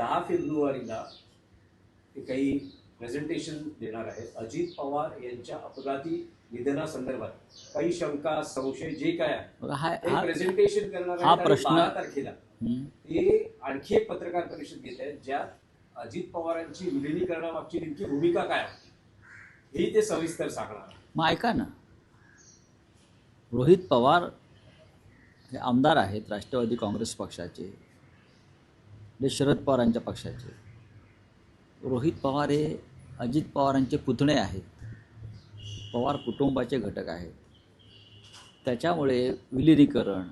10 फेब्रुवारीला ते काही प्रेझेंटेशन देणार आहेत अजित पवार यांच्या अपघाती निधनासंदर्भात. काही शंका संशय जे काय आहे प्रेझेंटेशन करणार हा आहेत. प्रश्न 12 तारखेला ते आणखी एक पत्रकार परिषद घेत आहेत ज्यात अजित पवारांची विलिनीकरणामागची नेमकी भूमिका काय ही ते सविस्तर सांगणार. मग ऐका ना, रोहित पवार हे आमदार आहेत राष्ट्रवादी काँग्रेस पक्षाचे, ते शरद पवारांच्या पक्षाचे. रोहित पवार हे अजित पवारांचे पुतणे आहेत, पवार कुटुंबाचे घटक आहेत. त्याच्यामुळे विलिनीकरण,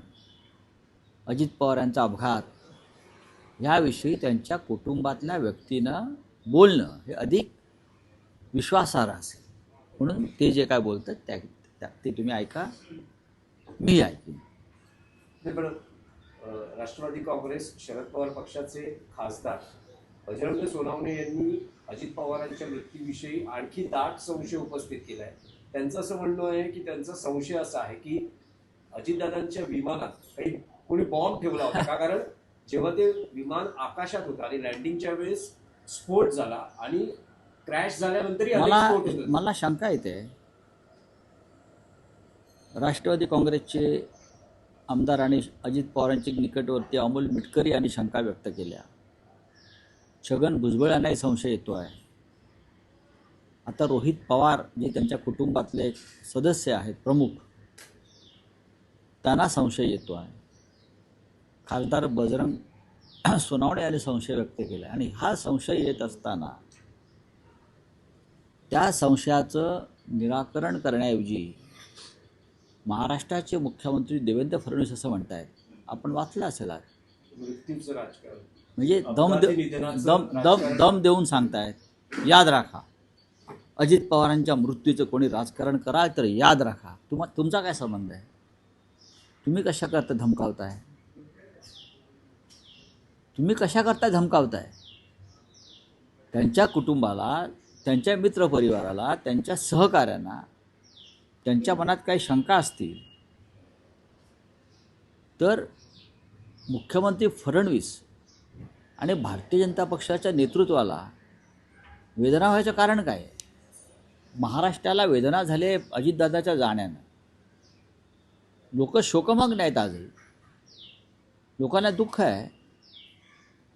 अजित पवारांचा अपघात याविषयी त्यांच्या कुटुंबातल्या व्यक्तीनं बोलणं हे अधिक विश्वासार्ह असेल. म्हणून ते जे काय बोलतात ते तुम्ही ऐका, मी ऐकून. पण राष्ट्रवादी काँग्रेस शरद पवार पक्षाचे खासदार बजरंग सोनवणे यांनी अजित पवारांच्या मृत्यूविषयी आणखी दाट संशय उपस्थित केलाय. त्यांचं असं म्हणणं आहे की त्यांचा संशय असा आहे की अजितदादांच्या विमानात काही कोणी बॉम्ब ठेवला होता का. कारण जेव्हा ते विमान आकाशात होतं आणि लँडिंगच्या वेळेस स्फोट झाला आणि क्रॅश झाल्यानंतरही मला शंका येते. राष्ट्रवादी काँग्रेसचे आमदार आणि अजित पवारांच्या निकटवर्ती अमोल मिटकरी यांनी शंका व्यक्त केल्या. छगन भुजबळ यांनाही संशय येतो आहे. आता रोहित पवार जे त्यांच्या कुटुंबातले एक सदस्य आहेत प्रमुख, त्यांना संशय येतो आहे. खासदार बजरंग सोनवणे यांनी संशय व्यक्त केला आणि हा संशय येत असताना त्या संशयाचं निराकरण करण्याऐवजी महाराष्ट्राचे मुख्यमंत्री देवेंद्र फडणवीस असं म्हणत आहेत, आपण वाचलं असेल आज, मृत्यूचं राजकारण म्हणजे दम देऊन सांगतायत, याद राखा अजित पवारांच्या मृत्यूचं कोणी राजकारण कराल तर याद राखा. तुमचा काय संबंध आहे? तुम्ही कशा करता धमकावताय? त्यांच्या कुटुंबाला, त्यांच्या मित्रपरिवाराला, त्यांच्या सहकाऱ्यांना त्यांच्या मनात काही शंका असतील तर मुख्यमंत्री फडणवीस आणि भारतीय जनता पक्षाच्या नेतृत्वाला वेदना व्हायचं कारण काय? महाराष्ट्राला वेदना झाले अजितदादाच्या जाण्यानं. लोक शोकमग्न आहेत. आजही लोकांना दुःख आहे,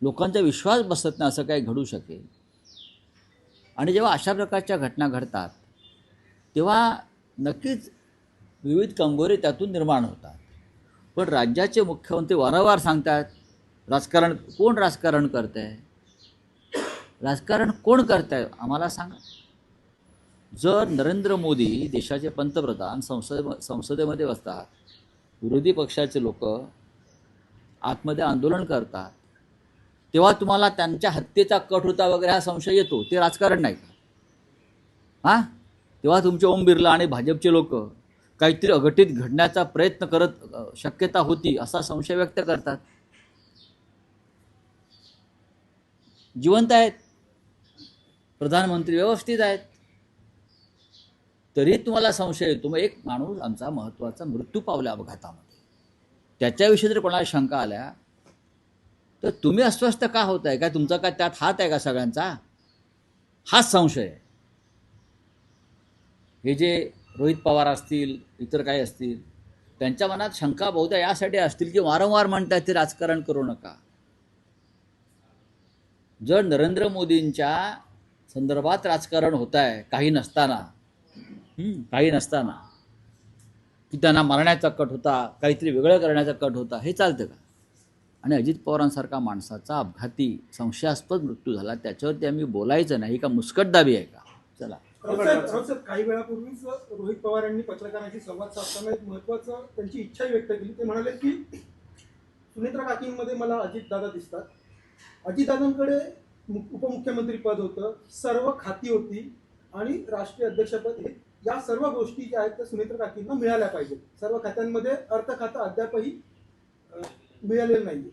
लोकांचा विश्वास बसत नाही असं काही घडू शकेल. आणि जेव्हा अशा प्रकारच्या घटना घडतात तेव्हा नक्कीच विविध कंगोरे त्यातून निर्माण होतात. पण राज्याचे मुख्यमंत्री वारंवार सांगतात कोण राजकारण करत आहे? राजकारण कोण करत आहे आम्हाला सांगा. जर नरेंद्र मोदी देशाचे पंतप्रधान संसदेमध्ये बसतात, विरोधी पक्षाचे लोक आतमध्ये आंदोलन करतात, तेव्हा तुम्हाला त्यांच्या हत्येचा कट होता वगैरे हा संशय येतो. ते राजकारण नाही का? तेव्हा तुमचे ओम बिर्ला आणि भाजपचे लोक काहीतरी अघटित घडण्याचा प्रयत्न करत शक्यता होती असा संशय व्यक्त करतात. जिवंत आहेत, प्रधानमंत्री व्यवस्थित आहेत, तरी तुम्हाला संशय येतो. मग एक माणूस आमचा महत्त्वाचा मृत्यू पावला अपघातामध्ये, त्याच्याविषयी जर कोणाला शंका आल्या तर तुम्ही अस्वस्थ का होताय? काय तुमचा काय त्यात हात आहे का सगळ्यांचा? हाच संशय आहे. हे जे रोहित पवार असतील, इतर काही असतील, त्यांच्या मनात शंका बहुधा यासाठी असतील की वारंवार म्हणतात ते राजकारण करू नका. जर नरेंद्र मोदींच्या संदर्भात राजकारण होत आहे काही नसताना की त्यांना मारण्याचा कट होता, काहीतरी वेगळं करण्याचा कट होता, हे चालतं का? आणि अजित पवारांसारखा माणसाचा अपघाती संशयास्पद मृत्यू झाला, त्याच्यावरती आम्ही बोलायचं नाही का? मुस्कटदाबी आहे का? चला. काही वेळापूर्वीच रोहित पवार यांनी पत्रकारांशी संवाद साधताना एक महत्त्वाचं त्यांची इच्छा व्यक्त केली. ते म्हणाले की सुनेत्रा काकींमध्ये मला अजितदादा दिसतात, अजितदादांकडे उपमुख्यमंत्री पद होतं, सर्व खाती होती आणि राष्ट्रीय अध्यक्षपद, हे या सर्व गोष्टी ज्या आहेत त्या सुनेत्रा काकींना मिळाल्या पाहिजेत. सर्व खात्यांमध्ये अर्थ खातं अद्यापही मिळालेलं नाही.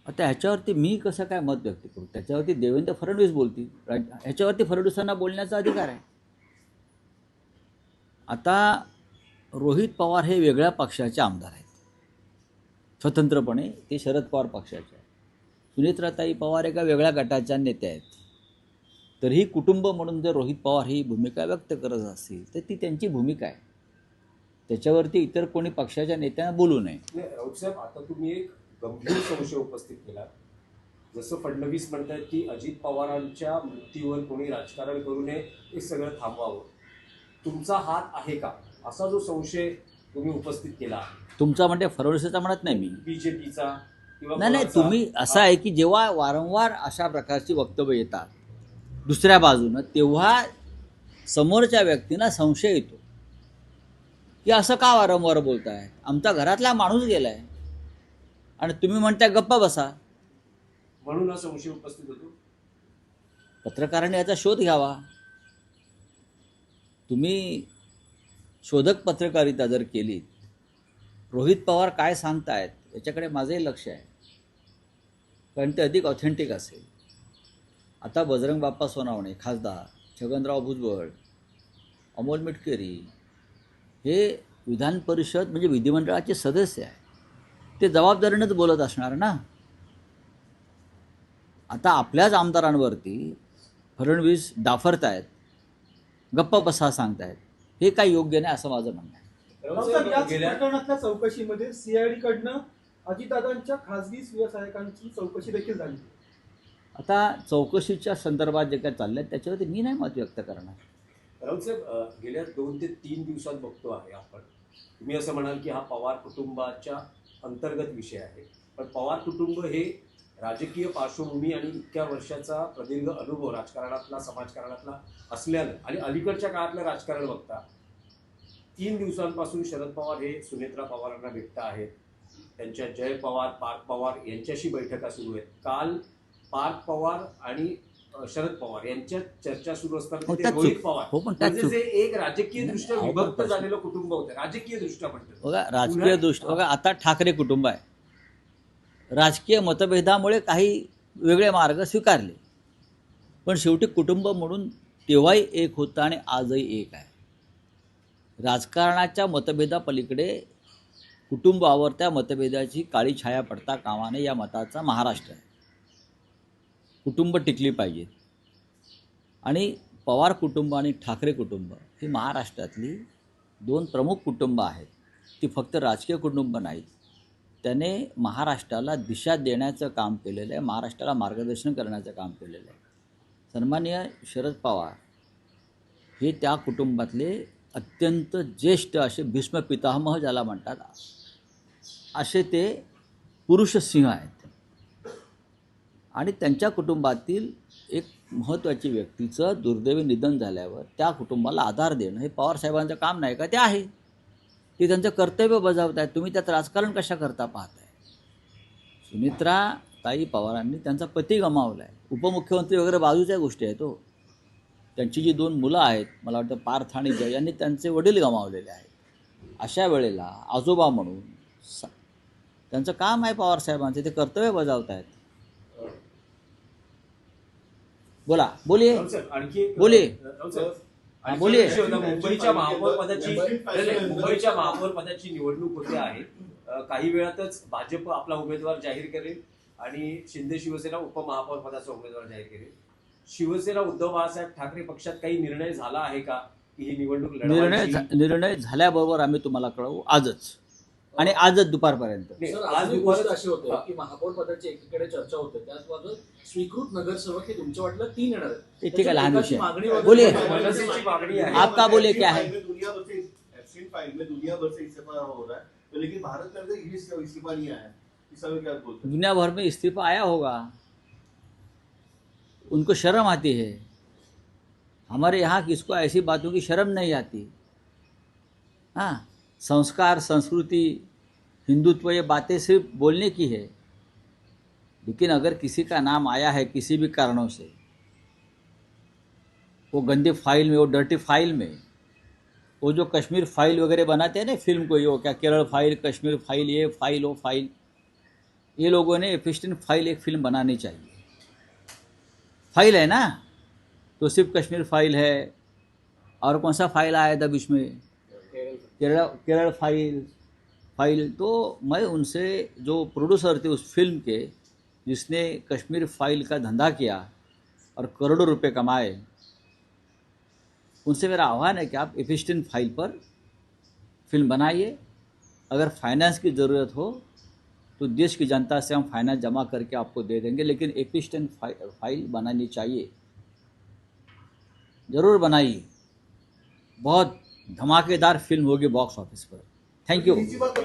आता ह्याच्यावरती मी कसं काय मत व्यक्त करू? त्याच्यावरती देवेंद्र फडणवीस बोलतील, ह्याच्यावरती फडणवीसांना बोलण्याचा अधिकार आहे. आता रोहित पवार हे वेगळ्या पक्षाचे आमदार आहेत, स्वतंत्रपणे ते शरद पवार पक्षाचे आहेत. सुनेत्राताई पवार एका वेगळ्या गटाच्या नेत्या आहेत. तरीही कुटुंब म्हणून जर रोहित पवार ही भूमिका व्यक्त करत असतील तर ती त्यांची भूमिका आहे. त्याच्यावरती इतर कोणी पक्षाच्या नेत्यांना बोलू नये. राऊत साहेब, आता तुम्ही एक गंभीर संशय उपस्थित केला. जसं फडणवीस म्हणतात की अजित पवारांच्या मृत्यूवर कोणी राजकारण करू नये, हे सगळं थांबवावं. तुमचा हात आहे का, असा जो संशय तुम्ही उपस्थित केला तुमचा म्हणजे फडणवीसचा म्हणत नाही मी. बीजेपीचा किंवा नाही, कोणाचा? तुम्ही असं आहे की जेव्हा वारंवार अशा प्रकारची वक्तव्य येतात दुसऱ्या बाजूनं, तेव्हा समोरच्या व्यक्तींना संशय येतो की असं का वारंवार बोलताय, आमचा घरातला माणूस गेलाय आणि तुम्ही म्हणताय गप्पा बसा. म्हणून हा संशय उपस्थित होतो. पत्रकारांनी याचा शोध घ्यावा. तुम्ही शोधक पत्रकारिता जर केलीत, रोहित पवार काय सांगतायत याच्याकडे माझंही लक्ष आहे, कारण ते अधिक ऑथेंटिक असेल. आता बजरंग बाप्पा सोनावणे खासदार, छगनराव भुजबळ, अमोल मिटकरी हे विधान परिषद म्हणजे विधिमंडळाचे सदस्य आहे. ते जबाबदारीनेच बोलत असणार ना. आता आपल्याच आमदारांवरती फडणवीस डाफरतायत, गप्पा बसा सांगतायत, हे काही योग्य नाही असं माझं म्हणणं आहे. राऊत याच साहेब, गेल्या प्रकरणातल्या चौकशीमध्ये सीआयडी कडनं अजितदादांच्या खासगी व्यवसायिकांची चौकशी देखील झाली. आता चौकशीच्या संदर्भात जे काय चाललंय त्याच्यावरती मी नाही मत व्यक्त करणार. राऊत साहेब, गेल्या 2 ते 3 दिवसात बघतो आहे आपण, तुम्ही असं म्हणाल की हा पवार कुटुंबाच्या अंतर्गत विषय आहे, पण पवार कुटुंब हे राजकीय पार्श्वभूमी आणि इतक्या वर्षाचा प्रदीर्घ अनुभव राजकारणातला, समाजकारणातला असल्यानं आणि अलीकडच्या काळातलं राजकारण बघता 3 दिवसांपासून शरद पवार हे सुनेत्रा पवारांना भेटत आहेत. त्यांच्या जय पवार, पार्थ पवार यांच्याशी बैठका सुरू आहेत. काल पार्थ पवार आणि शरद पवार यांच्यात चर्चा सुरू असताना ते त्यात रोहित चूक. पवार हो, पण त्यात म्हणजे चूक. जे एक राजकीय दृष्ट्या नाही, विभक्त पण झालेलं कुटुंब होतं, राजकीय दृष्ट्या म्हणतात. बघा, राजकीय दृष्टी बघा, आता ठाकरे कुटुंब आहे. राजकीय मतभेदामुळे काही वेगळे मार्ग स्वीकारले, पण शेवटी कुटुंब म्हणून तेव्हाही एक होतं आणि आजही एक आहे. राजकारणाच्या मतभेदापलीकडे कुटुंबावर त्या मतभेदाची काळी छाया पडता कामा नये, या मताचा महाराष्ट्र आहे. कुटुंब टिकली पाहिजेत. आणि पवार कुटुंब आणि ठाकरे कुटुंब ही महाराष्ट्रातली 2 प्रमुख कुटुंब आहेत. ती फक्त राजकीय कुटुंब नाहीत. त्याने महाराष्ट्राला दिशा देण्याचं काम केलेलं आहे, महाराष्ट्राला मार्गदर्शन करण्याचं काम केलेलं आहे. सन्माननीय शरद पवार हे त्या कुटुंबातले अत्यंत ज्येष्ठ असे भीष्म पितामह ज्याला म्हणतात, असे ते पुरुष सिंह आहेत. आणि त्यांच्या कुटुंबातील एक महत्त्वाची व्यक्तीचं दुर्दैवी निधन झाल्यावर त्या कुटुंबाला आधार देणं हे पवारसाहेबांचं काम नाही का? ते आहे. ते त्यांचं कर्तव्य बजावत आहेत. तुम्ही त्यात राजकारण कशा करता पाहताय? सुनेत्राताई पवारांनी त्यांचा पती गमावला आहे. उपमुख्यमंत्री वगैरे बाजूच्या गोष्टी आहेत. हो, त्यांची जी 2 मुलं आहेत, मला वाटतं पार्थ आणि जय, यांनी त्यांचे वडील गमावलेले आहेत. अशा वेळेला आजोबा म्हणून त्यांचं काम आहे पवारसाहेबांचे, ते कर्तव्य बजावत आहेत. बोला, बोलिये, आणखी बोलिये. बोलिये. मुंबईच्या महापौर पदाची निवडणूक होते आहे. काही वेळातच भाजप आपला उमेदवार जाहीर करेल आणि शिंदे शिवसेना उपमहापौर पदाचा उमेदवार जाहीर करेल. शिवसेना उद्धव बाळासाहेब ठाकरे पक्षात काही निर्णय झाला आहे का की ही निवडणूक लढवायची? निर्णय झाल्याबरोबर आम्ही तुम्हाला कळवू आजच, आणि आजच दुपारपर्यंत. आज दुपारच अशी होते की महापौर पदाची एकीकडे चर्चा होते, त्याच बाजूला स्वीकृत नगरसेवक हे तुमच्या वाटलं 3 येणार आहेत. ठीक आहे, लहान विषय. मागणी वगैरे बोलिये. मनसेची मागणी आहे. आपका बोलिये क्या है? दुनिया भर से एब्सेंट फाइल में दुनिया भर से इस्तीफा हो रहा है, तो लेकिन भारत में अभी इस्तीफा नहीं आया है. इस समय क्या बोलते हैं? दुनिया भर में इस्तीफा आया होगा, उनको शर्म आती है. हमारे यहाँ किसको ऐसी बातों की शर्म नहीं आती. हाँ, संस्कार, संस्कृति, हिंदुत्व, ये बातें सिर्फ बोलने की है. लेकिन अगर किसी का नाम आया है किसी भी कारणों से, वो गंदी फाइल में, वो डर्टी फाइल में, वो जो कश्मीर फाइल वगैरह बनाते हैं ना फिल्म को, ये वो क्या केरल फाइल, कश्मीर फाइल, ये फाइल, वो फाइल, ये लोगों ने एफिस्टिन फाइल एक फिल्म बनानी चाहिए. फाइल है ना, तो सिर्फ कश्मीर फाइल है. और कौन सा फाइल आया था बीच में? केरल फाइल. तो मैं उनसे, जो प्रोड्यूसर थे उस फिल्म के, जिसने कश्मीर फाइल का धंधा किया और करोड़ों रुपए कमाए, उनसे मेरा आह्वान है कि आप एपिस्टिन फाइल पर फिल्म बनाइए। अगर फाइनेंस की ज़रूरत हो तो देश की जनता से हम फाइनेंस जमा करके आपको दे देंगे, लेकिन एपिस्टिन फाइल बनानी चाहिए, ज़रूर बनाइए। बहुत धमाकेदार फिल्म होगी box office per. Thank you. तीसरी बात